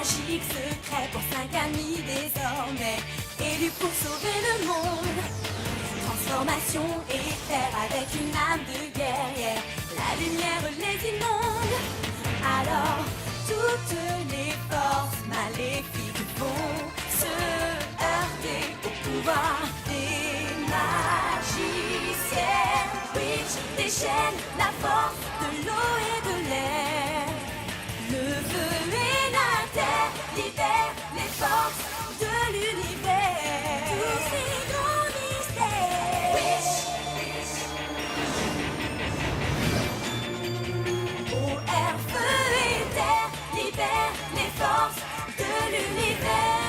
magique secret pour 5 amis désormais, élus pour sauver le monde. Transformation éclair avec une âme de guerrière, la lumière les inonde. Alors toutes les forces maléfiques vont se heurter au pouvoir des magiciens. Witch déchaîne la force de l'eau et de l'air. Le feu et la terre libèrent les forces de l'univers. Tous ces grands mystères. Eau, air, feu et terre libèrent les forces de l'univers.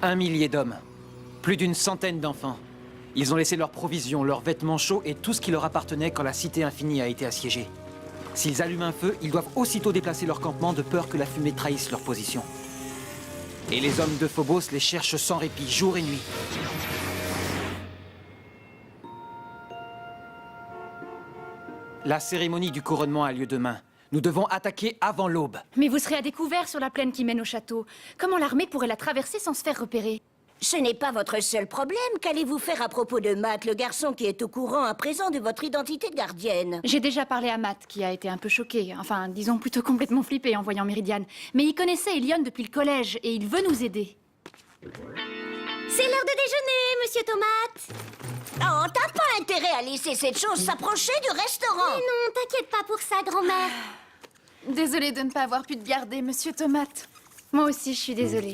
Un millier d'hommes. Plus d'une centaine d'enfants. Ils ont laissé leurs provisions, leurs vêtements chauds et tout ce qui leur appartenait quand la cité infinie a été assiégée. S'ils allument un feu, ils doivent aussitôt déplacer leur campement de peur que la fumée trahisse leur position. Et les hommes de Phobos les cherchent sans répit, jour et nuit. La cérémonie du couronnement a lieu demain. Nous devons attaquer avant l'aube. Mais vous serez à découvert sur la plaine qui mène au château. Comment l'armée pourrait la traverser sans se faire repérer? Ce n'est pas votre seul problème. Qu'allez-vous faire à propos de Matt, le garçon qui est au courant à présent de votre identité de gardienne? J'ai déjà parlé à Matt, qui a été un peu choqué. Enfin, disons plutôt complètement flippé en voyant Méridiane. Mais il connaissait Elion depuis le collège et il veut nous aider. C'est l'heure de déjeuner, monsieur Tomate. Oh, t'as pas intérêt à laisser cette chose s'approcher du restaurant. Mais non, t'inquiète pas pour ça, grand-mère. Désolée de ne pas avoir pu te garder, monsieur Tomate. Moi aussi, je suis désolée.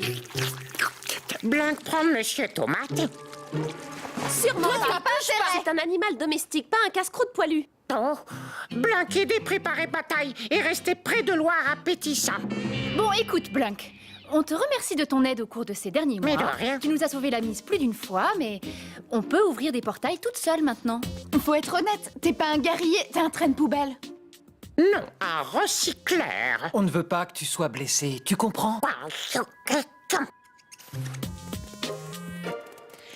Blink prend Monsieur Tomate. Sûrement pas. C'est un animal domestique, pas un casse-croûte poilu. Oh, Blink aidez préparer bataille et restez près de Loire appétissant. Bon, écoute, Blunk. On te remercie de ton aide au cours de ces derniers mois. Mais de rien. Tu nous as sauvé la mise plus d'une fois, mais on peut ouvrir des portails toute seule maintenant. Faut être honnête, t'es pas un guerrier, t'es un train de poubelle. Non, un recycleur. On ne veut pas que tu sois blessé, tu comprends?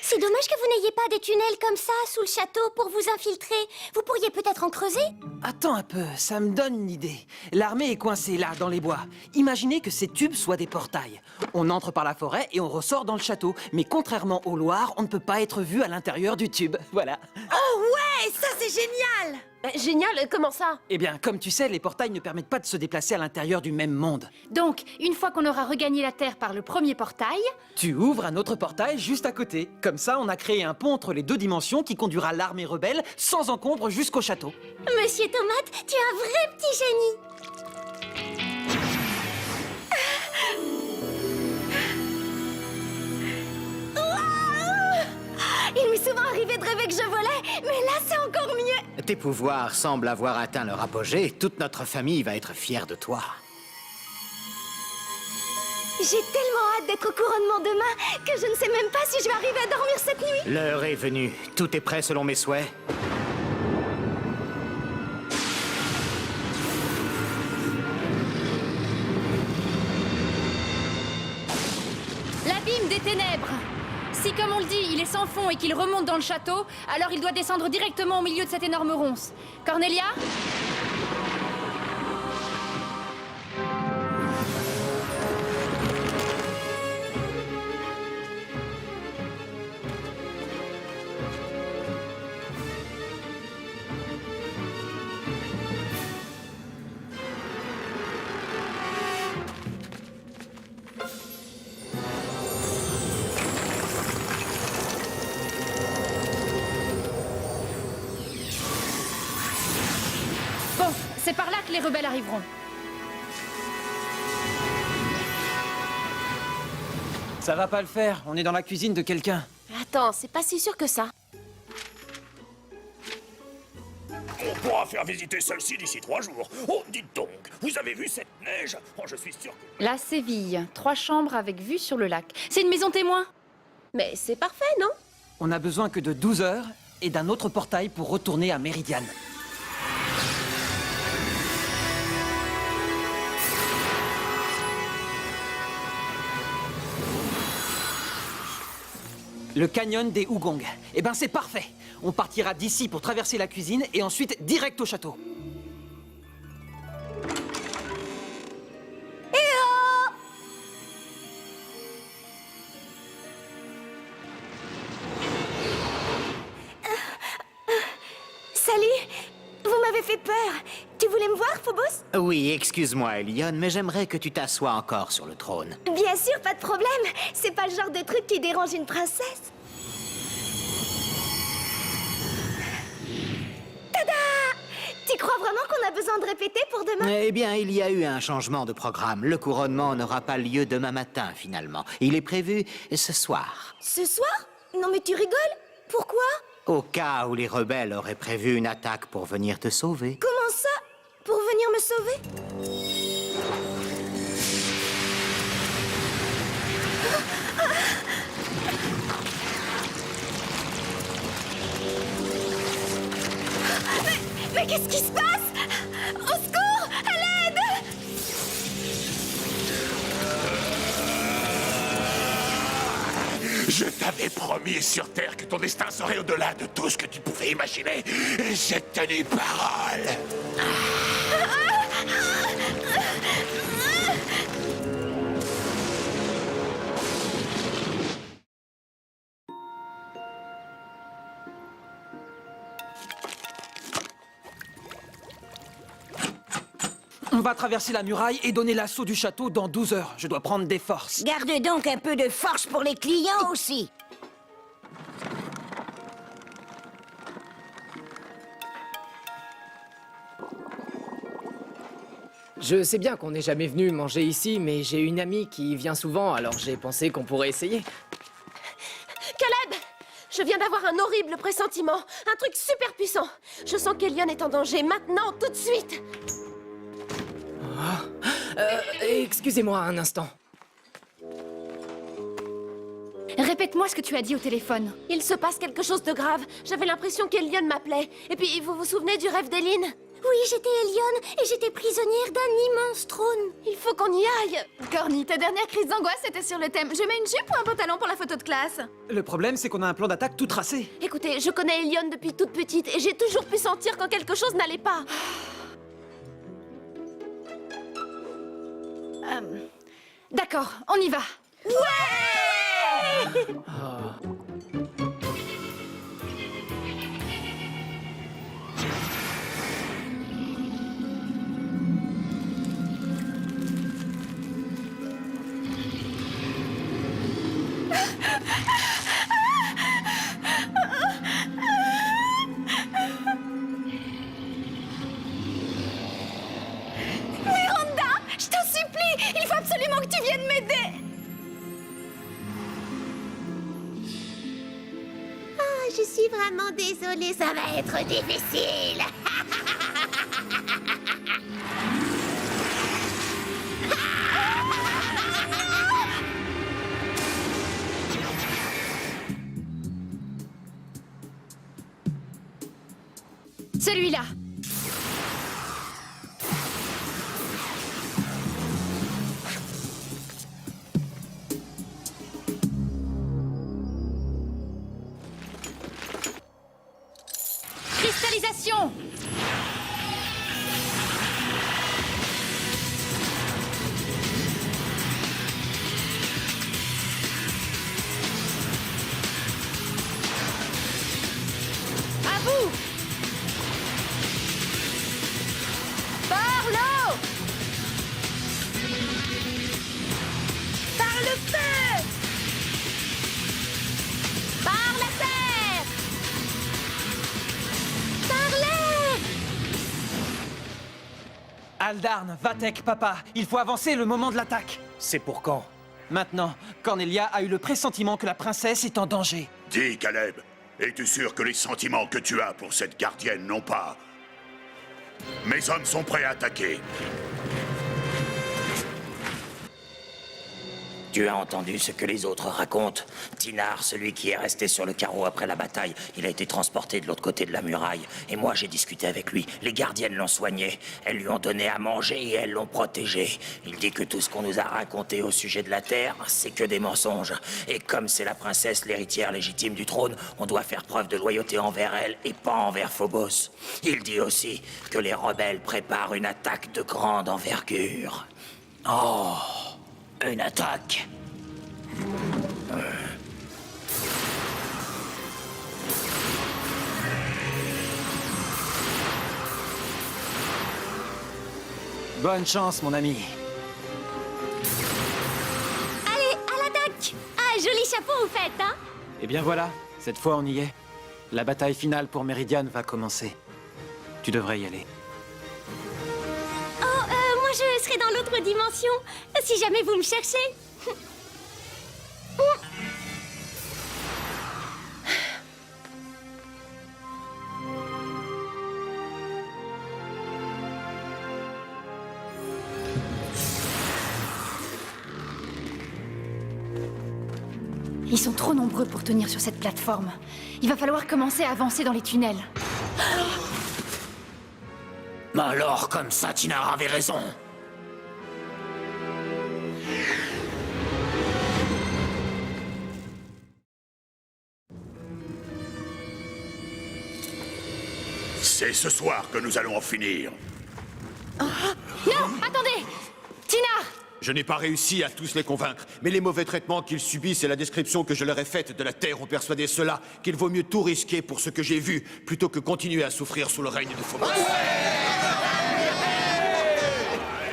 C'est dommage que vous n'ayez pas des tunnels comme ça sous le château pour vous infiltrer. Vous pourriez peut-être en creuser? Attends un peu, ça me donne une idée. L'armée est coincée là, dans les bois. Imaginez que ces tubes soient des portails. On entre par la forêt et on ressort dans le château. Mais contrairement au Loir, on ne peut pas être vu à l'intérieur du tube. Voilà. Oh ouais, ça c'est génial! Génial, comment ça? Eh bien, comme tu sais, les portails ne permettent pas de se déplacer à l'intérieur du même monde. Donc, une fois qu'on aura regagné la Terre par le premier portail... Tu ouvres un autre portail juste à côté. Comme ça, on a créé un pont entre les deux dimensions qui conduira l'armée rebelle sans encombre jusqu'au château. Monsieur Tomate, tu es un vrai petit génie. Il m'est souvent arrivé de rêver que je volais, mais là c'est encore mieux. Tes pouvoirs semblent avoir atteint leur apogée. Toute notre famille va être fière de toi. J'ai tellement hâte d'être au couronnement demain que je ne sais même pas si je vais arriver à dormir cette nuit. L'heure est venue. Tout est prêt selon mes souhaits. L'abîme des ténèbres. Si, comme on le dit, il est sans fond et qu'il remonte dans le château, alors il doit descendre directement au milieu de cette énorme ronce. Cornelia? Bon, c'est par là que les rebelles arriveront. Ça va pas le faire, on est dans la cuisine de quelqu'un. Attends, c'est pas si sûr que ça. On pourra faire visiter celle-ci d'ici 3 jours. Oh, dites donc, vous avez vu cette neige? Oh, je suis sûr que... La Séville, 3 chambres avec vue sur le lac. C'est une maison témoin. Mais c'est parfait, non? On n'a besoin que de 12 heures et d'un autre portail pour retourner à Méridian. Le canyon des Hugong. Eh ben c'est parfait. On partira d'ici pour traverser la cuisine et ensuite direct au château. Salut! Vous m'avez fait peur. Tu voulais me voir, Phobos? Oui, excuse-moi, Elion, mais j'aimerais que tu t'assoies encore sur le trône. Bien sûr, pas de problème. C'est pas le genre de truc qui dérange une princesse. Tada! Tu crois vraiment qu'on a besoin de répéter pour demain? Eh bien, il y a eu un changement de programme. Le couronnement n'aura pas lieu demain matin, finalement. Il est prévu ce soir. Ce soir? Non mais tu rigoles? Pourquoi? Au cas où les rebelles auraient prévu une attaque pour venir te sauver. Comment ça? Pour venir me sauver? Mais qu'est-ce qui se passe? Au secours! À l'aide! Je t'avais promis sur Terre que ton destin serait au-delà de tout ce que tu pouvais imaginer. Et j'ai tenu parole. On va traverser la muraille et donner l'assaut du château dans 12 heures. Je dois prendre des forces. Garde donc un peu de force pour les clients aussi. Je sais bien qu'on n'est jamais venu manger ici, mais j'ai une amie qui y vient souvent, alors j'ai pensé qu'on pourrait essayer. Caleb! Je viens d'avoir un horrible pressentiment. Un truc super puissant. Je sens qu'Elion est en danger maintenant, tout de suite. Excusez-moi un instant. Répète-moi ce que tu as dit au téléphone. Il se passe quelque chose de grave. J'avais l'impression qu'Elion m'appelait. Et puis, vous vous souvenez du rêve d'Eline? Oui, j'étais Elion et j'étais prisonnière d'un immense trône. Il faut qu'on y aille. Corny, ta dernière crise d'angoisse était sur le thème. Je mets une jupe ou un pantalon pour la photo de classe? Le problème, c'est qu'on a un plan d'attaque tout tracé. Écoutez, je connais Elion depuis toute petite et j'ai toujours pu sentir quand quelque chose n'allait pas. D'accord, on y va. Miranda, je t'en supplie, il faut absolument que tu viennes m'aider. Ah, je suis vraiment désolée, ça va être difficile. Celui-là. Cristallisation. À vous. Par l'eau. Par le feu. Par la terre. Par l'air. Aldarn, Vatek, papa, il faut avancer le moment de l'attaque. C'est pour quand? Maintenant, Cornelia a eu le pressentiment que la princesse est en danger. Dis, Caleb, es-tu sûr que les sentiments que tu as pour cette gardienne n'ont pas... Mes hommes sont prêts à attaquer. Tu as entendu ce que les autres racontent? Tinar, celui qui est resté sur le carreau après la bataille, il a été transporté de l'autre côté de la muraille. Et moi, j'ai discuté avec lui. Les gardiennes l'ont soigné. Elles lui ont donné à manger et elles l'ont protégé. Il dit que tout ce qu'on nous a raconté au sujet de la Terre, c'est que des mensonges. Et comme c'est la princesse, l'héritière légitime du trône, on doit faire preuve de loyauté envers elle et pas envers Phobos. Il dit aussi que les rebelles préparent une attaque de grande envergure. Oh, une attaque. Bonne chance, mon ami. Allez, à l'attaque! Ah, joli chapeau vous faites, hein? Eh bien voilà, cette fois on y est. La bataille finale pour Meridian va commencer. Tu devrais y aller. Oh, moi je serai dans l'autre dimension, si jamais vous me cherchez. Ils sont trop nombreux pour tenir sur cette plateforme. Il va falloir commencer à avancer dans les tunnels. Alors, comme ça, Tinar avait raison. C'est ce soir que nous allons en finir. Non, attendez! Tinar! Je n'ai pas réussi à tous les convaincre, mais les mauvais traitements qu'ils subissent et la description que je leur ai faite de la Terre ont persuadé ceux-là qu'il vaut mieux tout risquer pour ce que j'ai vu, plutôt que continuer à souffrir sous le règne de Phobos.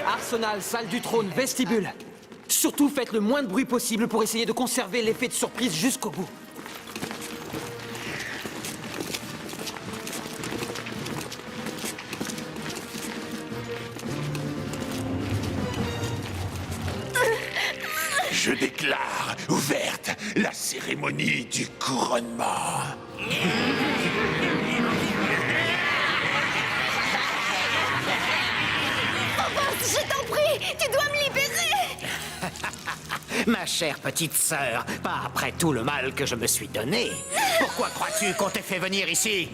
Arsenal, salle du trône, vestibule. Surtout faites le moins de bruit possible pour essayer de conserver l'effet de surprise jusqu'au bout. Je déclare ouverte la cérémonie du couronnement. Je t'en prie, tu dois me libérer! Ma chère petite sœur, pas après tout le mal que je me suis donné. Pourquoi crois-tu qu'on t'ait fait venir ici?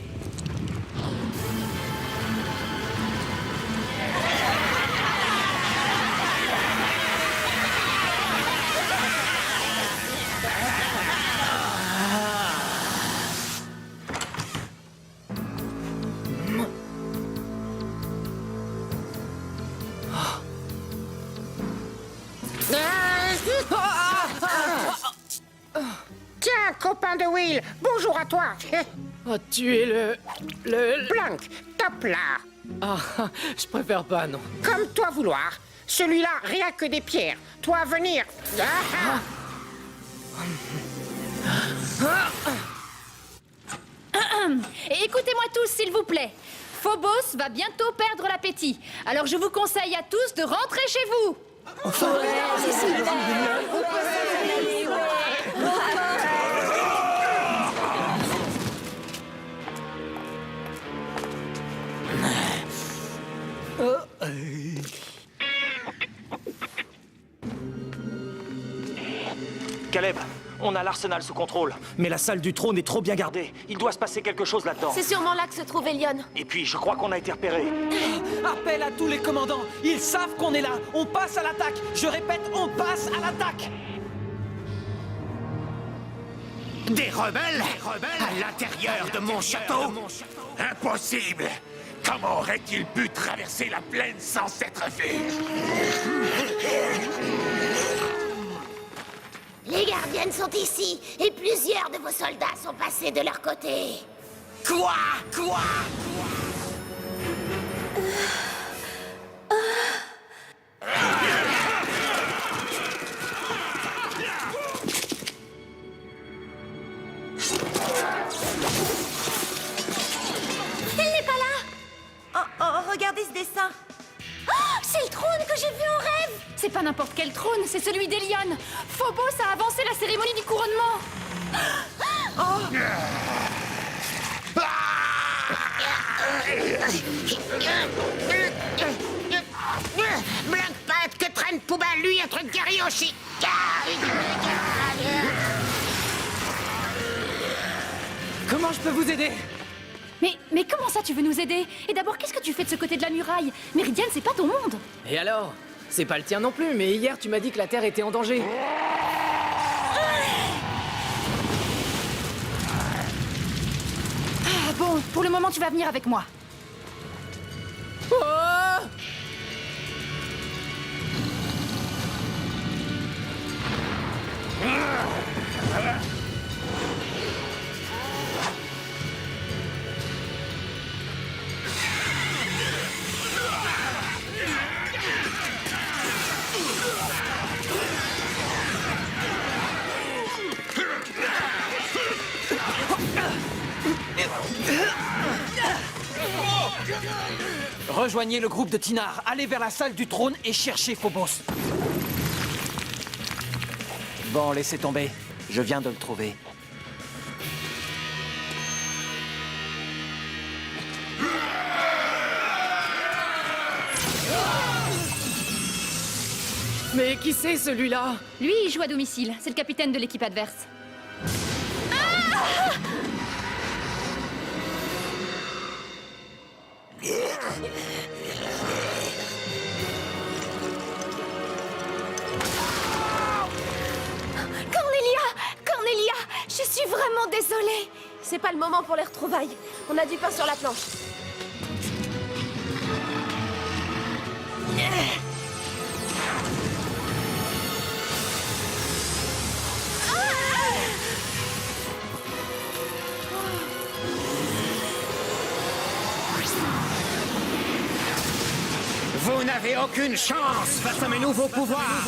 Tiens, copain de Will, bonjour à toi. Oh, tu es le... Blanc, top là. Ah, je préfère pas, non. Comme toi vouloir. Celui-là, rien que des pierres. Toi, venir. Ah, Et écoutez-moi tous, s'il vous plaît. Phobos va bientôt perdre l'appétit. Alors je vous conseille à tous de rentrer chez vous. Caleb, on a l'arsenal sous contrôle, mais la salle du trône est trop bien gardée. Il doit se passer quelque chose là-dedans. C'est sûrement là que se trouve Elion. Et puis, je crois qu'on a été repérés. Appel à tous les commandants. Ils savent qu'on est là. On passe à l'attaque. Je répète, on passe à l'attaque. Des rebelles à l'intérieur de mon château? Impossible! Comment aurait-il pu traverser la plaine sans s'être vu? Les gardiennes sont ici, et plusieurs de vos soldats sont passés de leur côté. Quoi? Elle n'est pas là! Oh, regardez ce dessin. Oh, c'est le trône que j'ai vu en rêve! C'est pas n'importe quel trône, c'est celui d'Elion. Phobos a avancé la cérémonie du couronnement. Blackpat, que graine poubelle, lui, un truc guerrier aussi. Comment je peux vous aider? Mais comment ça tu veux nous aider? Et d'abord, qu'est-ce que tu fais de ce côté de la muraille? Méridiane, c'est pas ton monde. Et alors? C'est pas le tien non plus, mais hier tu m'as dit que la Terre était en danger. Ah bon, pour le moment, tu vas venir avec moi. Oh! Rejoignez le groupe de Tinar, allez vers la salle du trône et cherchez Phobos. Bon, laissez tomber. Je viens de le trouver. Mais qui c'est celui-là? Lui, il joue à domicile. C'est le capitaine de l'équipe adverse. Cornelia, je suis vraiment désolée. C'est pas le moment pour les retrouvailles. On a du pain sur la planche. Vous n'avez aucune chance face à mes nouveaux pouvoirs.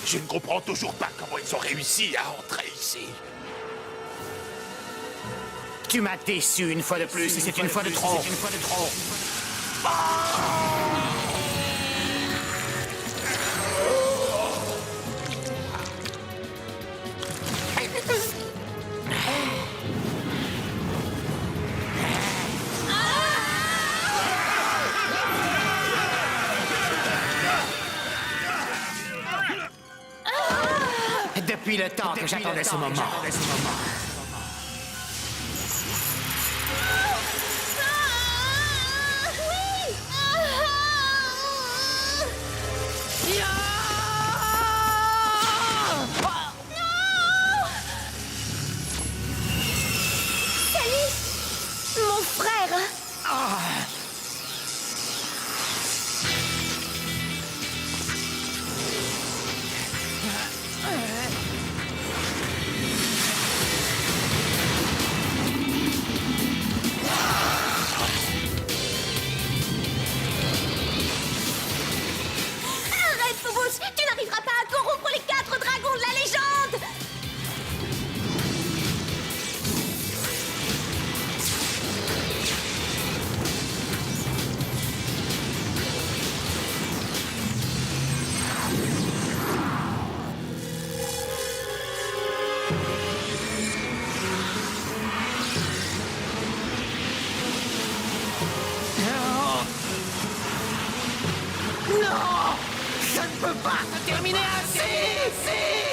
Je ne comprends toujours pas comment ils ont réussi à entrer ici. Tu m'as déçu une fois de plus, et c'est une fois de trop. Depuis le temps que j'attendais ce moment. Salut, mon frère. Arrête, Phobos! Tu n'arriveras pas à corrompre les 4 dragons de la légende!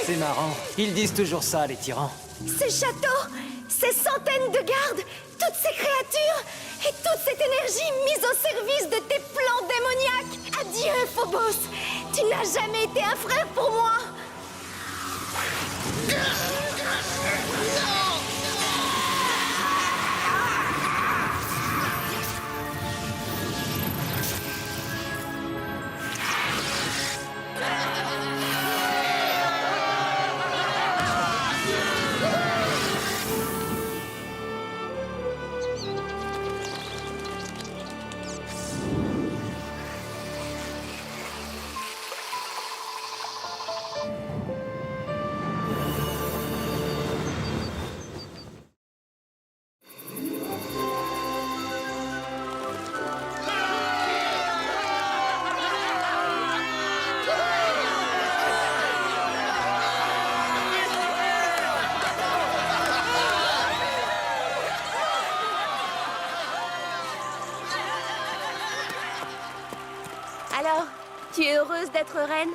C'est marrant. Ils disent toujours ça, les tyrans. Ce château, ces centaines de gardes, toutes ces créatures et toute cette énergie mise au service de tes plans démoniaques. Adieu, Phobos. Tu n'as jamais été un frère pour moi. être reine?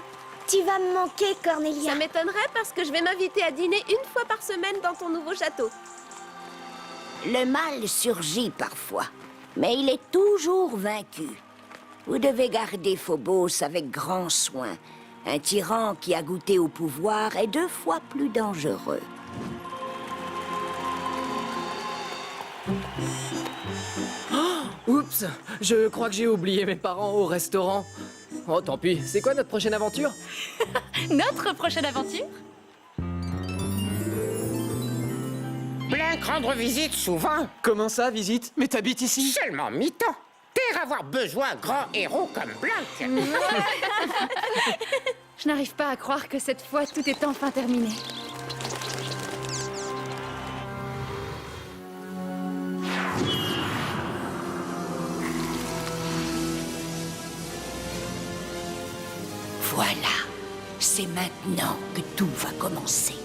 Tu vas me manquer, Cornelia. Ça m'étonnerait parce que je vais m'inviter à dîner une fois par semaine dans ton nouveau château. Le mal surgit parfois, mais il est toujours vaincu. Vous devez garder Phobos avec grand soin. Un tyran qui a goûté au pouvoir est 2 fois plus dangereux. Oups, je crois que j'ai oublié mes parents au restaurant. Oh, tant pis. C'est quoi notre prochaine aventure? Notre prochaine aventure? Blanc rendre visite souvent. Comment ça, visite? Mais t'habites ici? Seulement mi-temps. Terre avoir besoin grand héros comme Blanc. Je n'arrive pas à croire que cette fois tout est enfin terminé. Voilà, c'est maintenant que tout va commencer.